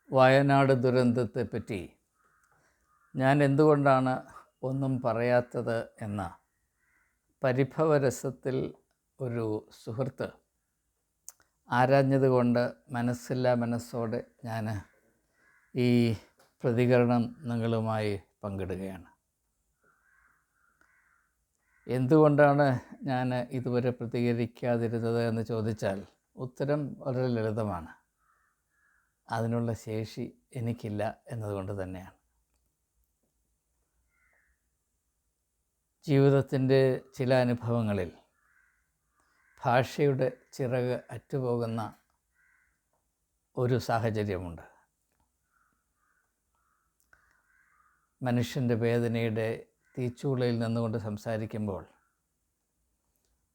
വയനാട് ദുരന്തത്തെപ്പറ്റി ഞാൻ എന്തുകൊണ്ടാണ് ഒന്നും പറയാത്തത് എന്ന പരിഭവരസത്തിൽ ഒരു സുഹൃത്ത് ആരാഞ്ഞതുകൊണ്ട് മനസ്സില്ലാ മനസ്സോടെ ഞാൻ ഈ പ്രതികരണം നിങ്ങളുമായി പങ്കിടുകയാണ്. എന്തുകൊണ്ടാണ് ഞാൻ ഇതുവരെ പ്രതികരിക്കാതിരുന്നത് എന്ന് ചോദിച്ചാൽ ഉത്തരം വളരെ ലളിതമാണ്. അതിനുള്ള ശേഷി എനിക്കില്ല എന്നതുകൊണ്ട് തന്നെയാണ്. ജീവിതത്തിൻ്റെ ചില അനുഭവങ്ങളിൽ ഭാഷയുടെ ചിറക് അറ്റുപോകുന്ന ഒരു സാഹചര്യമുണ്ട്. മനുഷ്യൻ്റെ വേദനയുടെ തീച്ചൂളയിൽ നിന്നുകൊണ്ട് സംസാരിക്കുമ്പോൾ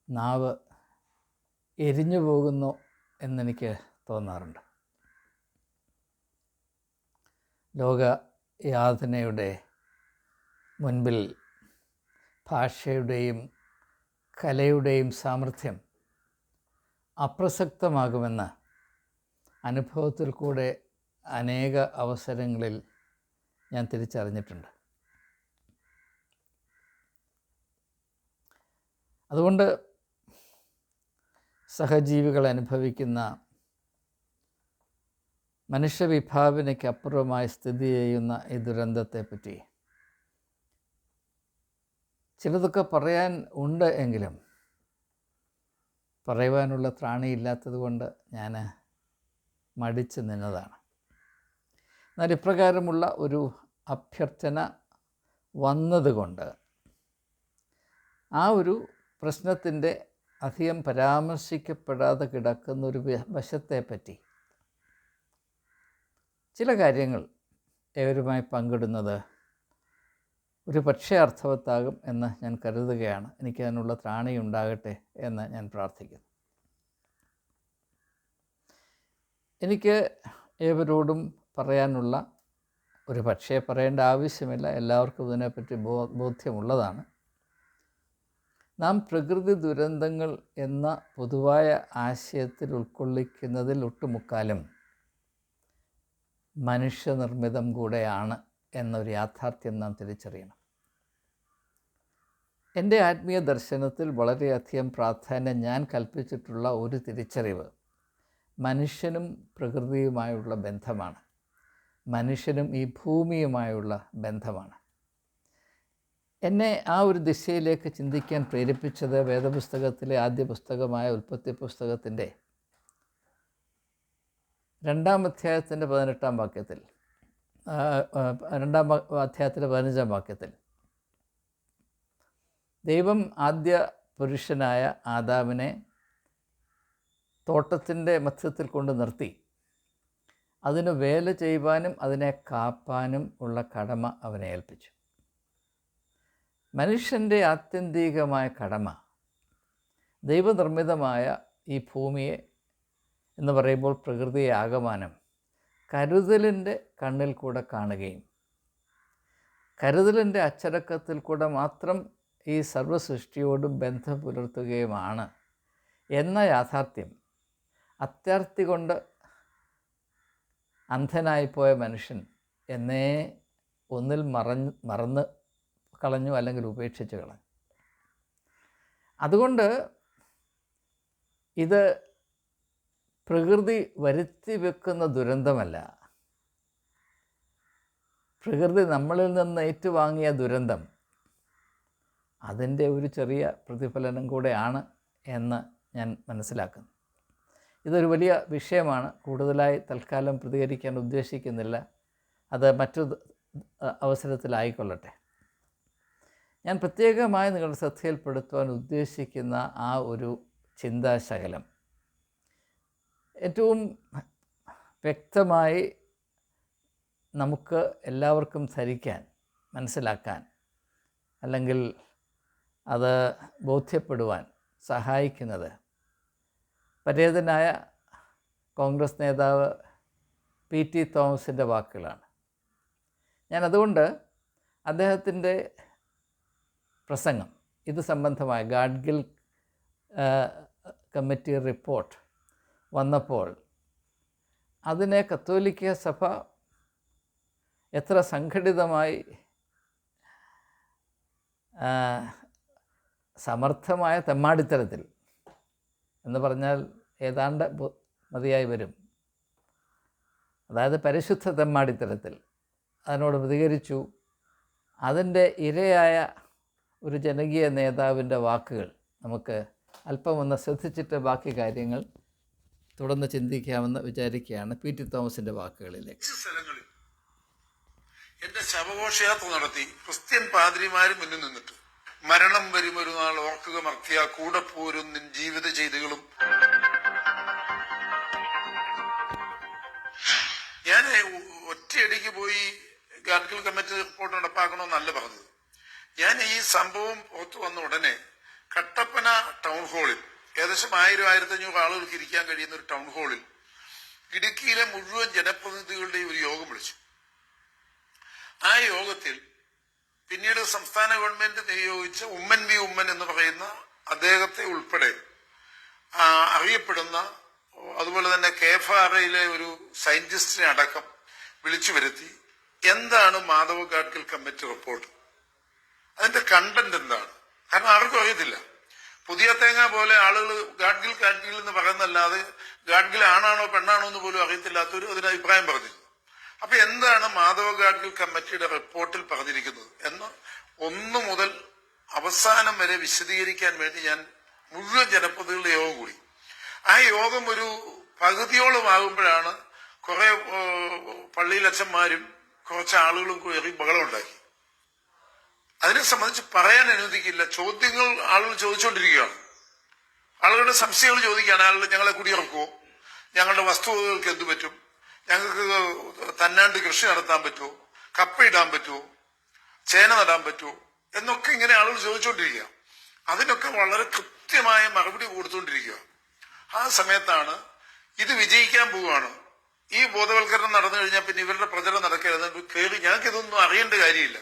നാവ് എരിഞ്ഞു പോകുന്നു എന്നെനിക്ക് തോന്നാറുണ്ട്. ലോക യാതനയുടെ മുൻപിൽ ഭാഷയുടെയും കലയുടെയും സാമർഥ്യം അപ്രസക്തമാകുമെന്ന് അനുഭവത്തിൽ കൂടെ അനേക അവസരങ്ങളിൽ ഞാൻ തിരിച്ചറിഞ്ഞിട്ടുണ്ട്. അതുകൊണ്ട് സഹജീവികൾ അനുഭവിക്കുന്ന മനുഷ്യവിഭാവനയ്ക്കപ്പുറമായി സ്ഥിതി ചെയ്യുന്ന ഈ ദുരന്തത്തെപ്പറ്റി ചിലതൊക്കെ പറയാൻ ഉണ്ട് എങ്കിലും പറയുവാനുള്ള ത്രാണിയില്ലാത്തത് കൊണ്ട് ഞാൻ മടിച്ചു നിന്നതാണ്. എന്നാൽ ഇപ്രകാരമുള്ള ഒരു അഭ്യർത്ഥന വന്നതുകൊണ്ട് ആ ഒരു പ്രശ്നത്തിൻ്റെ അധികം പരാമർശിക്കപ്പെടാതെ കിടക്കുന്നൊരു വശത്തെപ്പറ്റി ചില കാര്യങ്ങൾ ഏവരുമായി പങ്കിടുന്നത് ഒരു പക്ഷേ അർത്ഥവത്താകും എന്ന് ഞാൻ കരുതുകയാണ്. എനിക്കതിനുള്ള ത്രാണിയുണ്ടാകട്ടെ എന്ന് ഞാൻ പ്രാർത്ഥിക്കുന്നു. എനിക്ക് ഏവരോടും പറയാനുള്ള, ഒരു പക്ഷേ പറയേണ്ട ആവശ്യമില്ല, എല്ലാവർക്കും ഇതിനെപ്പറ്റി ബോധ്യമുള്ളതാണ്. നാം പ്രകൃതി ദുരന്തങ്ങൾ എന്ന പൊതുവായ ആശയത്തിൽ ഉൾക്കൊള്ളിക്കുന്നതിൽ ഒട്ടുമുക്കാലും മനുഷ്യനിർമ്മിതം കൂടെയാണ് എന്നൊരു യാഥാർത്ഥ്യം നാം തിരിച്ചറിയണം. എൻ്റെ ആത്മീയ ദർശനത്തിൽ വളരെയധികം പ്രാധാന്യം ഞാൻ കൽപ്പിച്ചിട്ടുള്ള ഒരു തിരിച്ചറിവ് മനുഷ്യനും പ്രകൃതിയുമായുള്ള ബന്ധമാണ്, മനുഷ്യനും ഈ ഭൂമിയുമായുള്ള ബന്ധമാണ്. എന്നെ ആ ഒരു ദിശയിലേക്ക് ചിന്തിക്കാൻ പ്രേരിപ്പിച്ചത് വേദപുസ്തകത്തിലെ ആദ്യ പുസ്തകമായ ഉൽപ്പത്തി പുസ്തകത്തിൻ്റെ 2-ാം അധ്യായത്തിൻ്റെ 18-ാം വാക്യത്തിൽ, 2-ാം അധ്യായത്തിൻ്റെ 15-ാം വാക്യത്തിൽ ദൈവം ആദ്യ പുരുഷനായ ആദാമിനെ തോട്ടത്തിൻ്റെ മധ്യത്തിൽ കൊണ്ട് നിർത്തി അതിന് വേല ചെയ്യുവാനും അതിനെ കാപ്പാനും ഉള്ള കടമ അവനെ ഏൽപ്പിച്ചു. മനുഷ്യൻ്റെ ആത്യന്തികമായ കടമ ദൈവനിർമ്മിതമായ ഈ ഭൂമിയെ എന്ന് പറയുമ്പോൾ പ്രകൃതിയെ ആകമാനം കരുതലിൻ്റെ കണ്ണിൽ കൂടെ കാണുകയും കരുതലിൻ്റെ അച്ചടക്കത്തിൽ കൂടെ മാത്രം ഈ സർവ്വസൃഷ്ടിയോടും ബന്ധം പുലർത്തുകയുമാണ് എന്ന യാഥാർത്ഥ്യം അത്യാർത്തി കൊണ്ട് അന്ധനായിപ്പോയ മനുഷ്യൻ എന്നേ ഒന്നിൽ മറന്ന് കളഞ്ഞു, അല്ലെങ്കിൽ ഉപേക്ഷിച്ച് കളഞ്ഞു. അതുകൊണ്ട് ഇത് പ്രകൃതി വരുത്തി വെക്കുന്ന ദുരന്തമല്ല, പ്രകൃതി നമ്മളിൽ നിന്ന് ഏറ്റുവാങ്ങിയ ദുരന്തം അതിൻ്റെ ഒരു ചെറിയ പ്രതിഫലനം കൂടെയാണ് എന്ന് ഞാൻ മനസ്സിലാക്കുന്നു. ഇതൊരു വലിയ വിഷയമാണ്, കൂടുതലായി തൽക്കാലം പ്രതികരിക്കാൻ ഉദ്ദേശിക്കുന്നില്ല, അത് മറ്റൊരു അവസരത്തിലായിക്കൊള്ളട്ടെ. ഞാൻ പ്രത്യേകമായി നിങ്ങളുടെ ശ്രദ്ധയിൽപ്പെടുത്തുവാൻ ഉദ്ദേശിക്കുന്ന ആ ഒരു ചിന്താശകലം ഏറ്റവും വ്യക്തമായി നമുക്ക് എല്ലാവർക്കും ധരിക്കാൻ, മനസ്സിലാക്കാൻ, അല്ലെങ്കിൽ അത് ബോധ്യപ്പെടുവാൻ സഹായിക്കുന്നത് പരേതനായ കോൺഗ്രസ് നേതാവ് P.T. തോമസിൻ്റെ വാക്കുകളാണ്. ഞാൻ അതുകൊണ്ട് അദ്ദേഹത്തിൻ്റെ പ്രസംഗം ഇത് സംബന്ധമായ ഗാഡ്ഗിൽ കമ്മിറ്റി റിപ്പോർട്ട് വന്നപ്പോൾ അതിനെ കത്തോലിക്ക സഭ എത്ര സംഘടിതമായി സമർത്ഥമായ തെമ്മാടിത്തരത്തിൽ എന്ന് പറഞ്ഞാൽ ഏതാണ്ട് മതിയായി വരും, അതായത് പരിശുദ്ധ തെമ്മാടിത്തരത്തിൽ അതിനോട് പ്രതികരിച്ചു. അതിൻ്റെ ഇരയായ ഒരു ജനകീയ നേതാവിൻ്റെ വാക്കുകൾ നമുക്ക് അല്പം ഒന്ന് ശ്രദ്ധിച്ചിട്ട് ബാക്കി കാര്യങ്ങൾ തുടർന്ന് ചിന്തിക്കാമെന്ന് വിചാരിക്കുകയാണ്. പി ടി തോമസിൻ്റെ വാക്കുകളിലേക്ക്. സ്ഥലങ്ങളിൽ എന്റെ ശവഘോഷയാത്ര നടത്തി ക്രിസ്ത്യൻ പാദ്രിമാര് മുന്നിൽ നിന്നിട്ട് മരണം വരും ഒരു നാൾ ഓർക്കുക മർത്തിയ കൂടെ പോരും നിൻ ജീവിത ചെയ്തികളും. ഞാൻ ഒറ്റയടിക്ക് പോയി ഗാഡ്ഗിൽ കമ്മിറ്റി റിപ്പോർട്ട് നടപ്പാക്കണമെന്നല്ല പറഞ്ഞത്. ഞാൻ ഈ സംഭവം പുറത്തു വന്ന ഉടനെ കട്ടപ്പന ടൗൺ ഹാളിൽ ഏകദേശം 1000-1500 ആളുകൾക്ക് ഇരിക്കാൻ കഴിയുന്ന ഒരു ടൗൺ ഹാളിൽ ഇടുക്കിയിലെ മുഴുവൻ ജനപ്രതിനിധികളുടെയും ഒരു യോഗം വിളിച്ചു. ആ യോഗത്തിൽ പിന്നീട് സംസ്ഥാന ഗവൺമെന്റ് നിയോഗിച്ച ഉമ്മൻ വി ഉമ്മൻ എന്ന് പറയുന്ന അദ്ദേഹത്തെ ഉൾപ്പെടെ അറിയപ്പെടുന്ന, അതുപോലെ തന്നെ KFRAയിലെ ഒരു സയന്റിസ്റ്റിനെ അടക്കം വിളിച്ചു വരുത്തി. എന്താണ് മാധവ ഗാഡ്ഗിൽ കമ്മിറ്റി റിപ്പോർട്ട്, അതിന്റെ കണ്ടന്റ് എന്താണ്? കാരണം ആർക്കും അറിയത്തില്ല. പുതിയ തേങ്ങ പോലെ ആളുകൾ ഗാഡ്ഗിൽ എന്ന് പറയുന്നല്ലാതെ ഗാഡ്ഗിൽ ആണാണോ പെണ്ണാണോ എന്ന് പോലും അറിയത്തില്ലാത്തൊരു അതിന് അഭിപ്രായം പറഞ്ഞിരുന്നു. അപ്പൊ എന്താണ് മാധവ ഗാഡ്ഗിൽ കമ്മിറ്റിയുടെ റിപ്പോർട്ടിൽ പറഞ്ഞിരിക്കുന്നത് എന്ന് 1 മുതൽ അവസാനം വരെ വിശദീകരിക്കാൻ വേണ്ടി ഞാൻ മുഴുവൻ ജനപ്രതിനിധികളുടെ യോഗം കൂടി. ആ യോഗം ഒരു പകുതിയോളം ആകുമ്പോഴാണ് കുറെ പള്ളിയിലച്ഛന്മാരും കുറച്ച് ആളുകളും കയറി ബഹളം ഉണ്ടാക്കി. അതിനെ സംബന്ധിച്ച് പറയാൻ അനുവദിക്കില്ല. ചോദ്യങ്ങൾ ആളുകൾ ചോദിച്ചുകൊണ്ടിരിക്കുകയാണ്. ആളുകളുടെ സംശയങ്ങൾ ചോദിക്കുകയാണ്. ആളുകൾ ഞങ്ങളെ കുടിയിറക്കുമോ, ഞങ്ങളുടെ വസ്തുവകകൾക്ക് എന്തു പറ്റും, ഞങ്ങൾക്ക് തന്നാണ്ട് കൃഷി നടത്താൻ പറ്റുമോ, കപ്പ ഇടാൻ പറ്റുമോ, ചേന നടാൻ പറ്റുമോ എന്നൊക്കെ ഇങ്ങനെ ആളുകൾ ചോദിച്ചുകൊണ്ടിരിക്കുക. അതിനൊക്കെ വളരെ കൃത്യമായ മറുപടി കൊടുത്തുകൊണ്ടിരിക്കുക. ആ സമയത്താണ് ഇത് വിജയിക്കാൻ പോവുകയാണ്, ഈ ബോധവൽക്കരണം നടന്നു കഴിഞ്ഞാൽ പിന്നെ ഇവരുടെ പ്രചരണം നടക്കരുത് കയറി, ഞങ്ങൾക്ക് ഇതൊന്നും അറിയേണ്ട കാര്യമില്ല,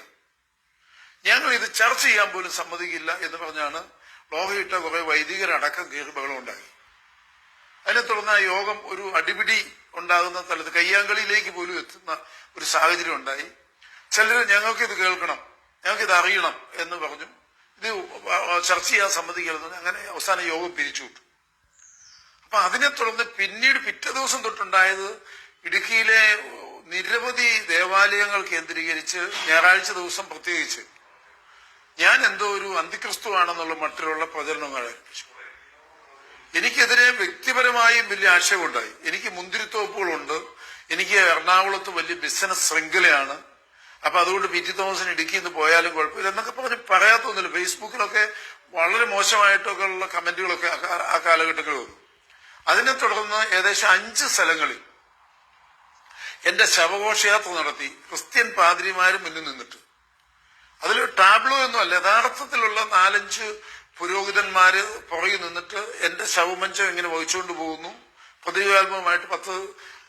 ഞങ്ങൾ ഇത് ചർച്ച ചെയ്യാൻ പോലും സമ്മതിക്കില്ല എന്ന് പറഞ്ഞാണ് ലോകയിട്ട കുറെ വൈദികരടക്കം കയറി ബഹളം ഉണ്ടാക്കി. അതിനെ തുടർന്ന് ആ യോഗം ഒരു അടിപിടി ഉണ്ടാകുന്ന സ്ഥലത്ത് കയ്യാങ്കളിയിലേക്ക് പോലും എത്തുന്ന ഒരു സാഹചര്യം ഉണ്ടായി. ചിലർ ഞങ്ങൾക്കിത് കേൾക്കണം, ഞങ്ങൾക്കിത് അറിയണം എന്ന് പറഞ്ഞു. ഇത് ചർച്ച ചെയ്യാൻ സമ്മതിക്കരുതെന്ന് അങ്ങനെ അവസാന യോഗം പിരിച്ചുവിട്ടു. അപ്പൊ അതിനെ തുടർന്ന് പിന്നീട് പിറ്റേ ദിവസം തൊട്ടുണ്ടായത് ഇടുക്കിയിലെ നിരവധി ദേവാലയങ്ങൾ കേന്ദ്രീകരിച്ച് ഞായറാഴ്ച ദിവസം പ്രത്യേകിച്ച് ഞാൻ എന്തോ ഒരു അന്തിക്രിസ്തുവാണെന്നുള്ള മട്ടിലുള്ള പ്രചരണങ്ങൾ ആരംഭിച്ചു. എനിക്കെതിരെ വ്യക്തിപരമായും വലിയ ആശയമുണ്ടായി. എനിക്ക് മുന്തിരിത്തോപ്പുകളുണ്ട്, എനിക്ക് എറണാകുളത്ത് വലിയ ബിസിനസ് ശൃംഖലയാണ്, അപ്പൊ അതുകൊണ്ട് പി ടി തോമസിന് ഇടുക്കിയിൽ നിന്ന് പോയാലും കുഴപ്പമില്ല എന്നൊക്കെ പറഞ്ഞ് പറയാത്തൊന്നുമില്ല. ഫേസ്ബുക്കിലൊക്കെ വളരെ മോശമായിട്ടൊക്കെ ഉള്ള കമന്റുകളൊക്കെ ആ കാലഘട്ടങ്ങളിൽ വന്നു. അതിനെ തുടർന്ന് ഏകദേശം 5 സ്ഥലങ്ങളിൽ എന്റെ ശവഘോഷയാത്ര നടത്തി ക്രിസ്ത്യൻ പാദ്രിമാര് മുന്നിൽ നിന്നിട്ട്, അതിൽ ടാബ്ലോ ഒന്നുമല്ല, യഥാർത്ഥത്തിലുള്ള 4-5 പുരോഹിതന്മാര് പുറകിൽ നിന്നിട്ട് എന്റെ ശവമഞ്ചം ഇങ്ങനെ വഹിച്ചുകൊണ്ട് പോകുന്നു. പ്രതീകാത്മകമായിട്ട്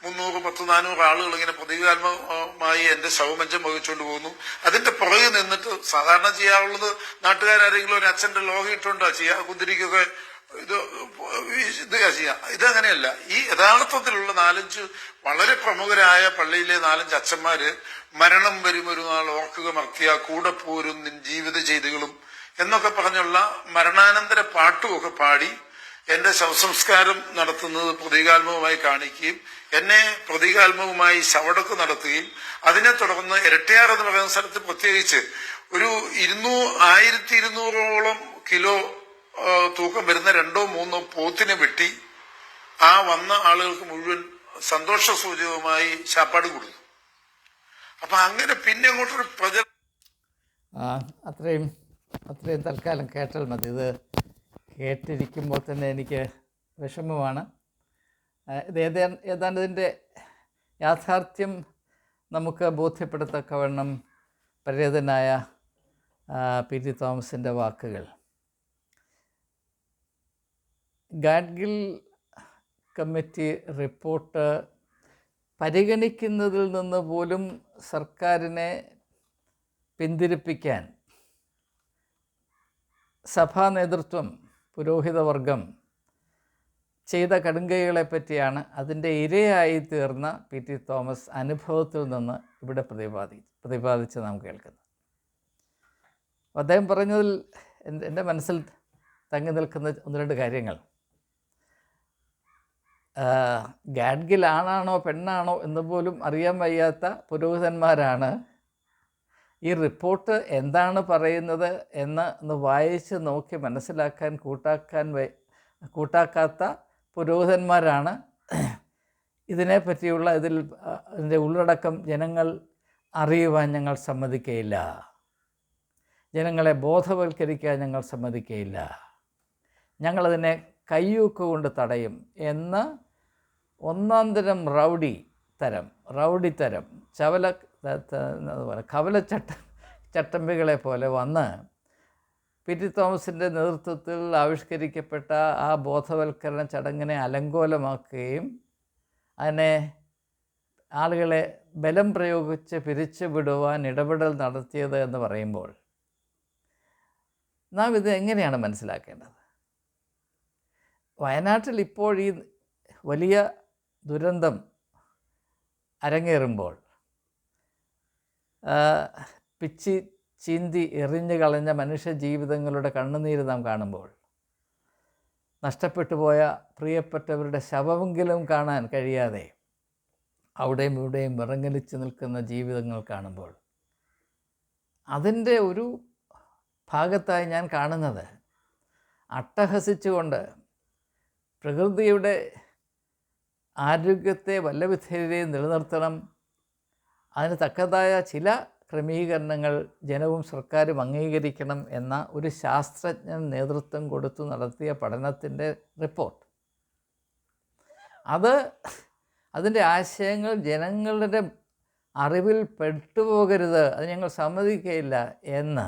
300-400 ആളുകൾ ഇങ്ങനെ പ്രതീകാത്മകമായി എന്റെ ശവമഞ്ചം വഹിച്ചുകൊണ്ട് പോകുന്നു. അതിന്റെ പുറകിൽ നിന്നിട്ട് സാധാരണ ചെയ്യാറുള്ളത് നാട്ടുകാരെങ്കിലും ഒരു അച്ഛന്റെ ലോഹം ഇട്ടുണ്ടോ ചെയ്യാ, കുന്തിരിക്കൊക്കെ ഇത് ചെയ്യാം. ഇതങ്ങനെയല്ല. ഈ യഥാർത്ഥത്തിലുള്ള 4-5 വളരെ പ്രമുഖരായ പള്ളിയിലെ 4-5 അച്ഛന്മാര് മരണം വരും ഒരു നാൾ ഓർക്കുക മർത്തിയ കൂടെ പോരും നിൻ ജീവിത ചെയ്തികളും എന്നൊക്കെ പറഞ്ഞുള്ള മരണാനന്തര പാട്ടുമൊക്കെ പാടി എന്റെ ശവസംസ്കാരം നടത്തുന്നത് പ്രതീകാത്മകമായി കാണിക്കുകയും എന്നെ പ്രതീകാത്മകമായി ശവടക്ക് നടത്തുകയും അതിനെ തുടർന്ന് ഇരട്ടയാർ എന്ന് പറയുന്ന സ്ഥലത്ത് പ്രത്യേകിച്ച് ഒരു 1200ഓളം കിലോ തൂക്കം വരുന്ന 2-3 പോത്തിനെ വെട്ടി ആ വന്ന ആളുകൾക്ക് മുഴുവൻ സന്തോഷ സൂചകമായി ശാപ്പാട് കൊടുത്തു. അപ്പൊ അങ്ങനെ പിന്നെ അങ്ങോട്ടൊരു അത്രയും തൽക്കാലം കേട്ടാൽ മതി. ഇത് കേട്ടിരിക്കുമ്പോൾ തന്നെ എനിക്ക് വിഷമമാണ്. ഇത് ഏതാണ്ട് ഇതിൻ്റെ യാഥാർത്ഥ്യം നമുക്ക് ബോധ്യപ്പെടുത്തക്കവണ്ണം പരിചിതനായ പി ടി തോമസിൻ്റെ വാക്കുകൾ. ഗാഡ്ഗിൽ കമ്മിറ്റി റിപ്പോർട്ട് പരിഗണിക്കുന്നതിൽ നിന്ന് പോലും സർക്കാരിനെ പിന്തിരിപ്പിക്കാൻ സഭാ നേതൃത്വം, പുരോഹിതവർഗം ചെയ്ത കടുങ്കൈകളെ പറ്റിയാണ് അതിൻ്റെ ഇരയായി തീർന്ന PT തോമസ് അനുഭവത്തിൽ നിന്ന് ഇവിടെ പ്രതിപാദിച്ച് നാം കേൾക്കുന്നത്. അദ്ദേഹം പറഞ്ഞതിൽ എൻ്റെ മനസ്സിൽ തങ്ങി നിൽക്കുന്ന ഒന്ന് രണ്ട് കാര്യങ്ങൾ, ഗാഡ്ഗിൽ ആണാണോ പെണ്ണാണോ എന്ന് പോലും അറിയാൻ വയ്യാത്ത പുരോഹിതന്മാരാണ് ഈ റിപ്പോർട്ട് എന്താണ് പറയുന്നത് എന്ന് വായിച്ച് നോക്കി മനസ്സിലാക്കാൻ കൂട്ടാക്കാത്ത പുരോഹിതന്മാരാണ് ഇതിനെപ്പറ്റിയുള്ള ഇതിൻ്റെ ഉള്ളടക്കം ജനങ്ങൾ അറിയുവാൻ ഞങ്ങൾ സമ്മതിക്കുകയില്ല, ജനങ്ങളെ ബോധവൽക്കരിക്കാൻ ഞങ്ങൾ സമ്മതിക്കുകയില്ല, ഞങ്ങളതിനെ കയ്യൂക്കുകൊണ്ട് തടയും എന്ന് ഒന്നാം തരം റൗഡിത്തരം ചട്ടമ്പികളെ പോലെ വന്ന് PT തോമസിൻ്റെ നേതൃത്വത്തിൽ ആവിഷ്കരിക്കപ്പെട്ട ആ ബോധവൽക്കരണ ചടങ്ങിനെ അലങ്കോലമാക്കുകയും അതിനെ ആളുകളെ ബലം പ്രയോഗിച്ച് പിരിച്ചു വിടുവാൻ ഇടപെടൽ നടത്തിയത് എന്ന് പറയുമ്പോൾ നാം ഇത് എങ്ങനെയാണ് മനസ്സിലാക്കേണ്ടത്? വയനാട്ടിൽ ഇപ്പോൾ ഈ വലിയ ദുരന്തം അരങ്ങേറുമ്പോൾ പിച്ചി ചീന്തി എറിഞ്ഞു കളഞ്ഞ മനുഷ്യ ജീവിതങ്ങളുടെ കണ്ണുനീര് നാം കാണുമ്പോൾ, നഷ്ടപ്പെട്ടു പോയ പ്രിയപ്പെട്ടവരുടെ ശവമെങ്കിലും കാണാൻ കഴിയാതെ അവിടെയും ഇവിടെയും വിറങ്ങലിച്ച് നിൽക്കുന്ന ജീവിതങ്ങൾ കാണുമ്പോൾ, അതിൻ്റെ ഒരു ഭാഗത്തായി ഞാൻ കാണുന്നത് അട്ടഹസിച്ചുകൊണ്ട് പ്രകൃതിയുടെ ആരോഗ്യത്തെ വല്ലവിധേയരെയും നിലനിർത്തണം, അതിന് തക്കതായ ചില ക്രമീകരണങ്ങൾ ജനവും സർക്കാരും അംഗീകരിക്കണം എന്ന ഒരു ശാസ്ത്രജ്ഞൻ നേതൃത്വം കൊടുത്തു നടത്തിയ പഠനത്തിൻ്റെ റിപ്പോർട്ട്, അതിൻ്റെ ആശയങ്ങൾ ജനങ്ങളുടെ അറിവിൽ പെട്ടുപോകരുത്, അത് ഞങ്ങൾ സമ്മതിക്കുകയില്ല എന്ന്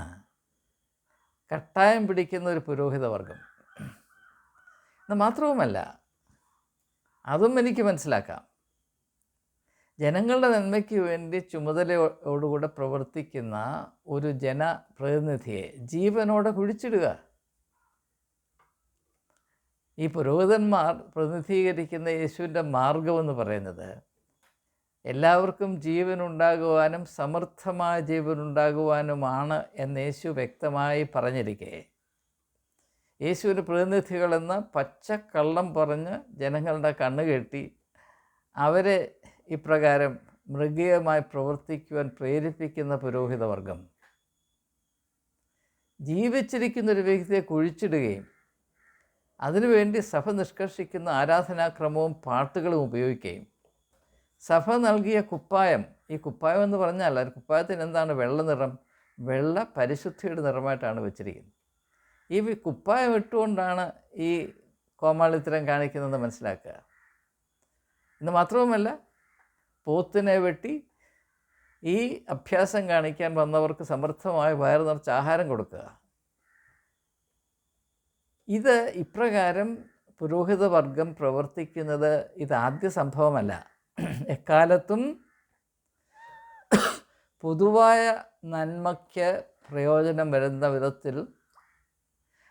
കട്ടായം പിടിക്കുന്ന ഒരു പുരോഹിതവർഗം. എന്ന് മാത്രവുമല്ല, അതും എനിക്ക് മനസ്സിലാക്കാം, ജനങ്ങളുടെ നന്മയ്ക്ക് വേണ്ടി ചുമതലയോടുകൂടെ പ്രവർത്തിക്കുന്ന ഒരു ജനപ്രതിനിധിയെ ജീവനോടെ കുഴിച്ചിടുക. ഈ പുരോഹിതന്മാർ പ്രതിനിധീകരിക്കുന്ന യേശുവിൻ്റെ മാർഗമെന്ന് പറയുന്നത് എല്ലാവർക്കും ജീവനുണ്ടാകുവാനും സമൃദ്ധമായ ജീവനുണ്ടാകുവാനുമാണ് എന്ന് യേശു വ്യക്തമായി പറഞ്ഞിരിക്കെ, യേശുവിൻ്റെ പ്രതിനിധികളെന്ന് പച്ചക്കള്ളം പറഞ്ഞ് ജനങ്ങളുടെ കണ്ണുകെട്ടി അവരെ ഇപ്രകാരം മൃഗീയമായി പ്രവർത്തിക്കുവാൻ പ്രേരിപ്പിക്കുന്ന പുരോഹിതവർഗം ജീവിച്ചിരിക്കുന്നൊരു വ്യക്തിയെ കുഴിച്ചിടുകയും അതിനുവേണ്ടി സഭ നിഷ്കർഷിക്കുന്ന ആരാധനാക്രമവും പാട്ടുകളും ഉപയോഗിക്കുകയും സഭ നൽകിയ കുപ്പായം, ഈ കുപ്പായം എന്ന് പറഞ്ഞാൽ കുപ്പായത്തിന് എന്താണ് വെള്ള നിറം, വെള്ള പരിശുദ്ധിയുടെ നിറമായിട്ടാണ് വെച്ചിരിക്കുന്നത്. ഈ കുപ്പായം ഇട്ടുകൊണ്ടാണ് ഈ കോമാളിത്തരം കാണിക്കുന്നതെന്ന് മനസ്സിലാക്കുക. എന്ന് മാത്രവുമല്ല, പോത്തിനെ വെട്ടി ഈ അഭ്യാസം കാണിക്കാൻ വന്നവർക്ക് സമൃദ്ധമായ വയറ് നിറച്ച് ആഹാരം കൊടുക്കുക. ഇത് ഇപ്രകാരം പുരോഹിതവർഗം പ്രവർത്തിക്കുന്നത് ഇതാദ്യ സംഭവമല്ല. എക്കാലത്തും പൊതുവായ നന്മയ്ക്ക് പ്രയോജനം വരുന്ന വിധത്തിൽ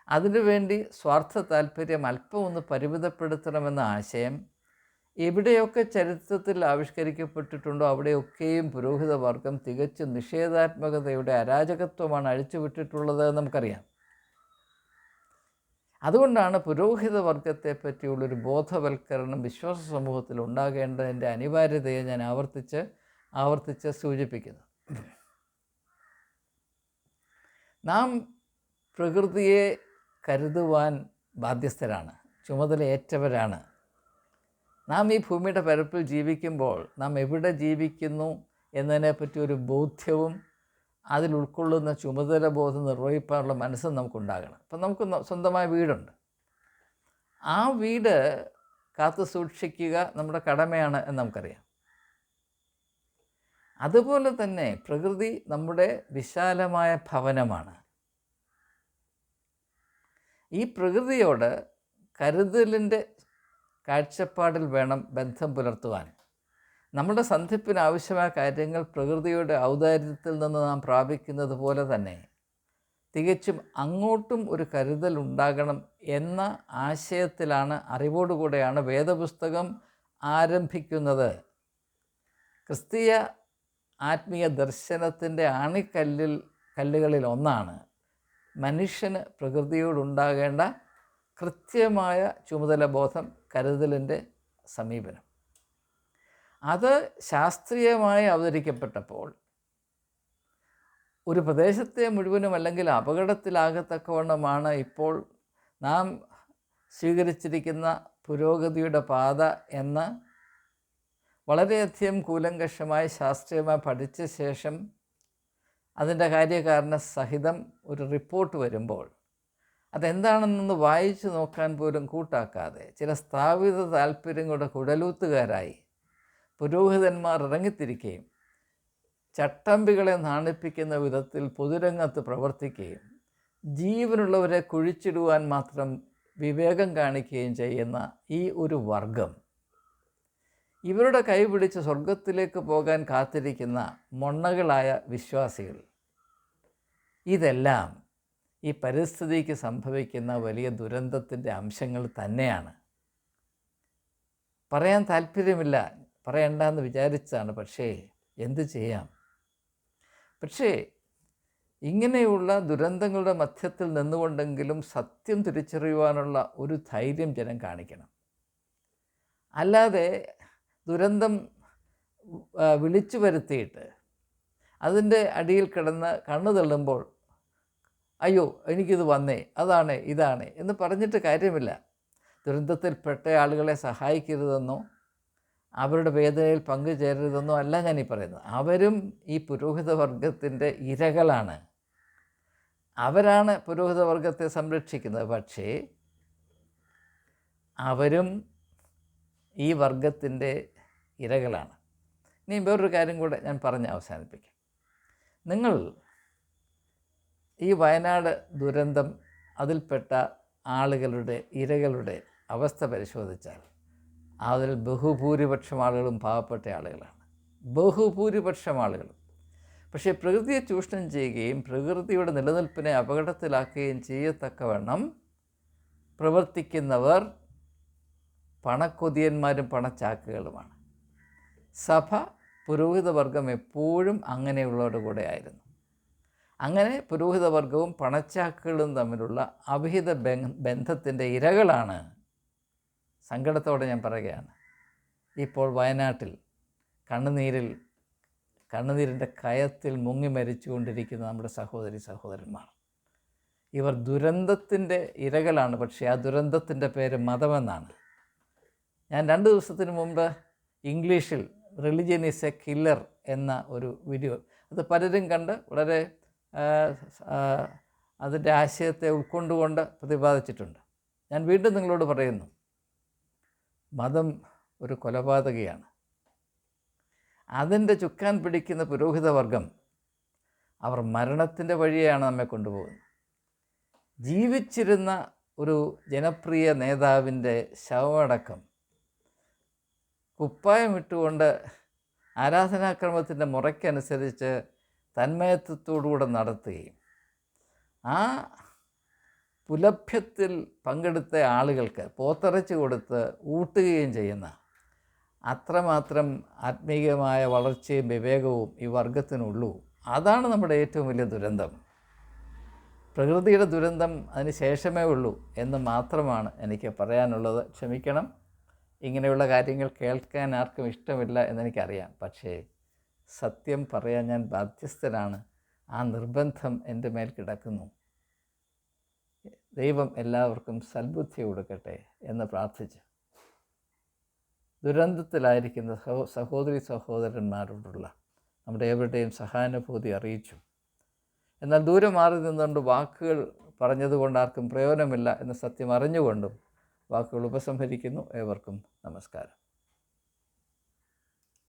അതിനുവേണ്ടി സ്വാർത്ഥ താല്പര്യം അല്പം ഒന്ന് പരിമിതപ്പെടുത്തണമെന്ന ആശയം എവിടെയൊക്കെ ചരിത്രത്തിൽ ആവിഷ്കരിക്കപ്പെട്ടിട്ടുണ്ടോ അവിടെയൊക്കെയും പുരോഹിതവർഗം തികച്ചും നിഷേധാത്മകതയുടെ അരാജകത്വമാണ് അഴിച്ചുവിട്ടിട്ടുള്ളത് നമുക്കറിയാം. അതുകൊണ്ടാണ് പുരോഹിതവർഗത്തെ പറ്റിയുള്ളൊരു ബോധവൽക്കരണം വിശ്വാസ സമൂഹത്തിൽ ഉണ്ടാകേണ്ടതിൻ്റെ അനിവാര്യതയെ ഞാൻ ആവർത്തിച്ച് സൂചിപ്പിക്കുന്നു. നാം പ്രകൃതിയെ കരുതുവാൻ ബാധ്യസ്ഥരാണ്, ചുമതലയേറ്റവരാണ്. നാം ഈ ഭൂമിയുടെ പരപ്പിൽ ജീവിക്കുമ്പോൾ നാം എവിടെ ജീവിക്കുന്നു എന്നതിനെപ്പറ്റി ഒരു ബോധ്യവും അതിൽ ഉൾക്കൊള്ളുന്ന ചുമതല ബോധം നിർവഹിക്കാനുള്ള മനസ്സും നമുക്കുണ്ടാകണം. അപ്പം നമുക്ക് സ്വന്തമായ വീടുണ്ട്, ആ വീട് കാത്തു സൂക്ഷിക്കുക നമ്മുടെ കടമയാണ് എന്ന് നമുക്കറിയാം. അതുപോലെ തന്നെ പ്രകൃതി നമ്മുടെ വിശാലമായ ഭവനമാണ്. ഈ പ്രകൃതിയോട് കരുതലിൻ്റെ കാഴ്ചപ്പാടിൽ വേണം ബന്ധം പുലർത്തുവാൻ. നമ്മുടെ സന്ധിപ്പിന് ആവശ്യമായ കാര്യങ്ങൾ പ്രകൃതിയുടെ ഔദാര്യത്തിൽ നിന്ന് നാം പ്രാപിക്കുന്നത് പോലെ തന്നെ തികച്ചും അങ്ങോട്ടും ഒരു കരുതൽ ഉണ്ടാകണം എന്ന ആശയത്തിലാണ്, അറിവോടുകൂടെയാണ് വേദപുസ്തകം ആരംഭിക്കുന്നത്. ക്രിസ്തീയ ആത്മീയ ദർശനത്തിൻ്റെ കല്ലുകളിൽ ഒന്നാണ് മനുഷ്യന് പ്രകൃതിയോടുണ്ടാകേണ്ട കൃത്യമായ ചുമതലബോധം, കരുതലിൻ്റെ സമീപനം. അത് ശാസ്ത്രീയമായി അവതരിക്കപ്പെട്ടപ്പോൾ ഒരു പ്രദേശത്തെ മുഴുവനും അല്ലെങ്കിൽ അപകടത്തിലാകത്തക്കവണ്ണമാണ് ഇപ്പോൾ നാം സ്വീകരിച്ചിരിക്കുന്ന പുരോഗതിയുടെ പാത എന്ന് വളരെയധികം കൂലങ്കഷമായി ശാസ്ത്രീയമായി പഠിച്ച ശേഷം അതിൻ്റെ കാര്യകാരണ സഹിതം ഒരു റിപ്പോർട്ട് വരുമ്പോൾ അതെന്താണെന്നൊന്ന് വായിച്ചു നോക്കാൻ പോലും കൂട്ടാക്കാതെ ചില സ്ഥാപിത താല്പര്യങ്ങളുടെ കുഴലൂത്തുകാരായി പുരോഹിതന്മാർ ഇറങ്ങിത്തിരിക്കുകയും ചട്ടമ്പികളെ നാണിപ്പിക്കുന്ന വിധത്തിൽ പൊതുരംഗത്ത് പ്രവർത്തിക്കുകയും ജീവനുള്ളവരെ കുഴിച്ചിടുവാൻ മാത്രം വിവേകം കാണിക്കുകയും ചെയ്യുന്ന ഈ ഒരു വർഗം, ഇവരുടെ കൈപിടിച്ച് സ്വർഗത്തിലേക്ക് പോകാൻ കാത്തിരിക്കുന്ന മൊണ്ണകളായ വിശ്വാസികൾ, ഇതെല്ലാം ഈ പരിസ്ഥിതിക്ക് സംഭവിക്കുന്ന വലിയ ദുരന്തത്തിൻ്റെ അംശങ്ങൾ തന്നെയാണ്. പറയാൻ താല്പര്യമില്ല, പറയണ്ടെന്ന് വിചാരിച്ചതാണ്, പക്ഷേ എന്തു ചെയ്യാം. പക്ഷേ ഇങ്ങനെയുള്ള ദുരന്തങ്ങളുടെ മധ്യത്തിൽ നിന്നുകൊണ്ടെങ്കിലും സത്യം തിരിച്ചറിയുവാനുള്ള ഒരു ധൈര്യം ജനം കാണിക്കണം. അല്ലാതെ ദുരന്തം വിളിച്ചു വരുത്തിയിട്ട് അതിൻ്റെ അടിയിൽ കിടന്ന് കണ്ണു തള്ളുമ്പോൾ അയ്യോ എനിക്കിത് വന്നേ, അതാണ് ഇതാണ് എന്ന് പറഞ്ഞിട്ട് കാര്യമില്ല. ദുരന്തത്തിൽപ്പെട്ട ആളുകളെ സഹായിക്കരുതെന്നോ അവരുടെ വേദനയിൽ പങ്കുചേരരുതെന്നോ അല്ല ഞാനീ പറയുന്നത്. അവരും ഈ പുരോഹിതവർഗത്തിൻ്റെ ഇരകളാണ്. അവരാണ് പുരോഹിതവർഗത്തെ സംരക്ഷിക്കുന്നത്. പക്ഷേ അവരും ഈ വർഗത്തിൻ്റെ ഇരകളാണ്. ഇനി വേറൊരു കാര്യം കൂടെ ഞാൻ പറഞ്ഞ് അവസാനിപ്പിക്കാം. നിങ്ങൾ ഈ വയനാട് ദുരന്തം, അതിൽപ്പെട്ട ആളുകളുടെ ഇരകളുടെ അവസ്ഥ പരിശോധിച്ചാൽ അതിൽ ബഹുഭൂരിപക്ഷം ആളുകളും പാവപ്പെട്ട ആളുകളാണ്, ബഹുഭൂരിപക്ഷം ആളുകളും. പക്ഷേ പ്രകൃതിയെ ചൂഷണം ചെയ്യുകയും പ്രകൃതിയുടെ നിലനിൽപ്പിനെ അപകടത്തിലാക്കുകയും ചെയ്യത്തക്കവണ്ണം പ്രവർത്തിക്കുന്നവർ പണക്കൊതിയന്മാരും പണച്ചാക്കുകളുമാണ്. സഭ, പുരോഹിതവർഗം എപ്പോഴും അങ്ങനെയുള്ളവരുടെ കൂടെ ആയിരുന്നു. അങ്ങനെ പുരോഹിതവർഗവും പണച്ചാക്കുകളും തമ്മിലുള്ള അവിഹിത ബന്ധത്തിൻ്റെ ഇരകളാണ്, സങ്കടത്തോടെ ഞാൻ പറയുകയാണ്, ഇപ്പോൾ വയനാട്ടിൽ കണ്ണുനീരിൻ്റെ കയത്തിൽ മുങ്ങി മരിച്ചുകൊണ്ടിരിക്കുന്ന നമ്മുടെ സഹോദരി സഹോദരന്മാർ. ഇവർ ദുരന്തത്തിൻ്റെ ഇരകളാണ്. പക്ഷേ ആ ദുരന്തത്തിൻ്റെ പേര് മതമെന്നാണ്. ഞാൻ 2 ദിവസത്തിന് മുമ്പ് ഇംഗ്ലീഷിൽ റിലിജിയൻ ഈസ് എ കില്ലർ എന്ന ഒരു വീഡിയോ, അത് പലരും കണ്ട് വളരെ അതിൻ്റെ ആശയത്തെ ഉൾക്കൊണ്ടുകൊണ്ട് പ്രതിപാദിച്ചിട്ടുണ്ട്. ഞാൻ വീണ്ടും നിങ്ങളോട് പറയുന്നു, മതം ഒരു കൊലപാതകയാണ്. അതിൻ്റെ ചുക്കാൻ പിടിക്കുന്ന പുരോഹിതവർഗം അവർ മരണത്തിൻ്റെ വഴിയാണ് നമ്മെ കൊണ്ടുപോകുന്നത്. ജീവിച്ചിരുന്ന ഒരു ജനപ്രിയ നേതാവിൻ്റെ ശവമടക്കം കുപ്പായമിട്ടുകൊണ്ട് ആരാധനാക്രമത്തിൻ്റെ മുറയ്ക്കനുസരിച്ച് തന്മയത്വത്തോടുകൂടെ നടത്തുകയും ആ പുലഭ്യത്തിൽ പങ്കെടുത്ത ആളുകൾക്ക് പോത്തിറച്ചി കൊടുത്ത് ഊട്ടുകയും ചെയ്യുന്ന അത്രമാത്രം ആത്മീയമായ വളർച്ചയും വിവേകവും ഈ വർഗത്തിനുള്ളൂ. അതാണ് നമ്മുടെ ഏറ്റവും വലിയ ദുരന്തം. പ്രകൃതിയുടെ ദുരന്തം അതിന് ശേഷമേ ഉള്ളൂ എന്ന് മാത്രമാണ് എനിക്ക് പറയാനുള്ളത്. ക്ഷമിക്കണം, ഇങ്ങനെയുള്ള കാര്യങ്ങൾ കേൾക്കാൻ ആർക്കും ഇഷ്ടമില്ല എന്നെനിക്കറിയാം. പക്ഷേ സത്യം പറയാൻ ഞാൻ ബാധ്യസ്ഥനാണ്. ആ നിർബന്ധം എൻ്റെ മേൽ കിടക്കുന്നു. ദൈവം എല്ലാവർക്കും സൽബുദ്ധി കൊടുക്കട്ടെ എന്ന് പ്രാർത്ഥിച്ച് ദുരന്തത്തിലായിരിക്കുന്ന സഹോദരി സഹോദരന്മാരോടുള്ള നമ്മുടെ ഏവരുടെയും സഹാനുഭൂതി അറിയിച്ചു. എന്നാൽ ദൂരെ മാറി നിന്നുകൊണ്ട് വാക്കുകൾ പറഞ്ഞതുകൊണ്ട് ആർക്കും പ്രയോജനമില്ല എന്ന സത്യം അറിഞ്ഞുകൊണ്ടും വാക്കുകൾ ഉപസംഹരിക്കുന്നു. ഏവർക്കും നമസ്കാരം.